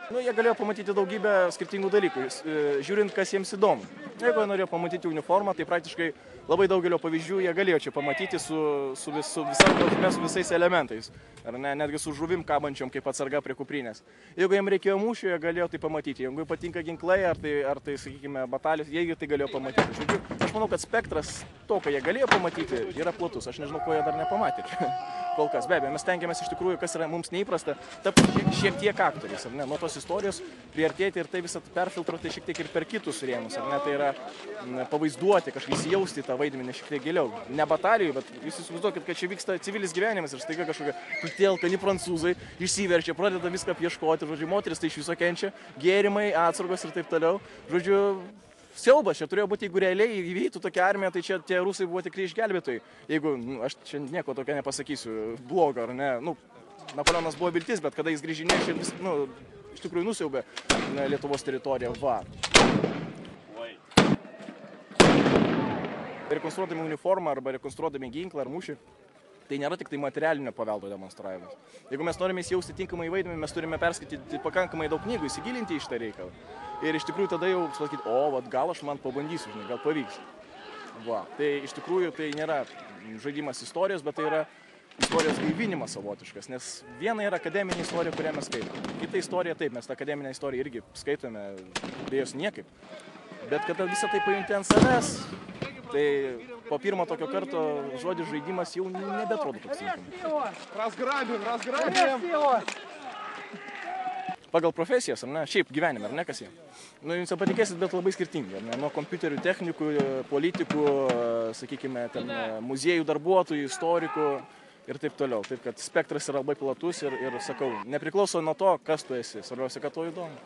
Nu, jie galėjo pamatyti daugybę skirtingų dalykų, žiūrint, kas jiems įdomu. Jeigu jie norėjo pamatyti uniformą, tai praktiškai labai daugelio pavyzdžių jie galėjo čia pamatyti su visais elementais. Ar ne, netgi su žuvim kabančiom kaip atsarga prie kuprinės. Jeigu jiems reikėjo mūšio, jie galėjo tai pamatyti. Jeigu jiems patinka ginklai ar tai sakykime, batalijos, jie tai galėjo pamatyti. Žodžiu, aš manau, kad spektras to, ką jie galėjo pamatyti, yra platus. Aš nežinau, ko jie dar nepamatė. Kol kas, be abejo, mes tengiamės iš tikrųjų, kas yra mums neįprasta, tapti šiek tiek aktoriais, ar ne, nuo tos istorijos priartėti ir tai visą perfiltruoti šiek tiek ir per kitus rėmus, ar ne, tai yra pavaizduoti, kažkaip įsijausti tą vaidmenį šiek tiek giliau. Ne batalijų, bet jūs įsivaizduokit, kad čia vyksta civilis gyvenimas ir staiga kažkokie tie alkani prancūzai išsiverčia, pradeda viską ieškoti, žodžiu, moteris tai iš viso kenčia, gėrimai, atsargos ir taip toliau, žodžiu, siaubas, čia turėjo būti, jeigu realiai įvyktų tokia armija, tai čia tie rusai buvo tikrai išgelbėtojai. Jeigu, aš čia nieko tokio nepasakysiu, blogo ar ne, Napoleonas buvo viltis, bet kada jis grįžinėjo, iš tikrųjų nusiaubė Lietuvos teritoriją. Va. Rekonstruodami uniformą arba rekonstruodami ginklą ar mūšį, tai nėra tik tai materialinio paveldo demonstravimas. Jeigu mes norime įsijausti tinkamai vaidmenį, mes turime perskaityti pakankamai daug knygų, įsigilinti į šitą reikalą. Ir iš tikrųjų tada jau sakyti, gal aš man pabandysiu, gal pavyks. Va. Tai iš tikrųjų tai nėra žaidimas istorijos, bet tai yra istorijos gaivinimas savotiškas, nes viena yra akademinė istorija, kurią mes skaitome. Kita istorija taip, mes tą akademinę istoriją irgi skaitome, be jos niekaip. Bet kada visą tai pajunti ant savęs, tai po pirmo tokio karto žodis žaidimas jau nebetrodo toks tinkamas. Razgrabim! Pagal profesijas, ar ne? Šiaip gyvenime, ar ne, kas jie? Jūs patikėsit, bet labai skirtingi, ar ne? Nuo kompiuterių technikų, politikų, sakykime, ten muziejų darbuotojų, istorikų ir taip toliau. Taip, kad spektras yra labai platus ir sakau, nepriklauso nuo to, kas tu esi. Svarbiausia, kad to įdomu.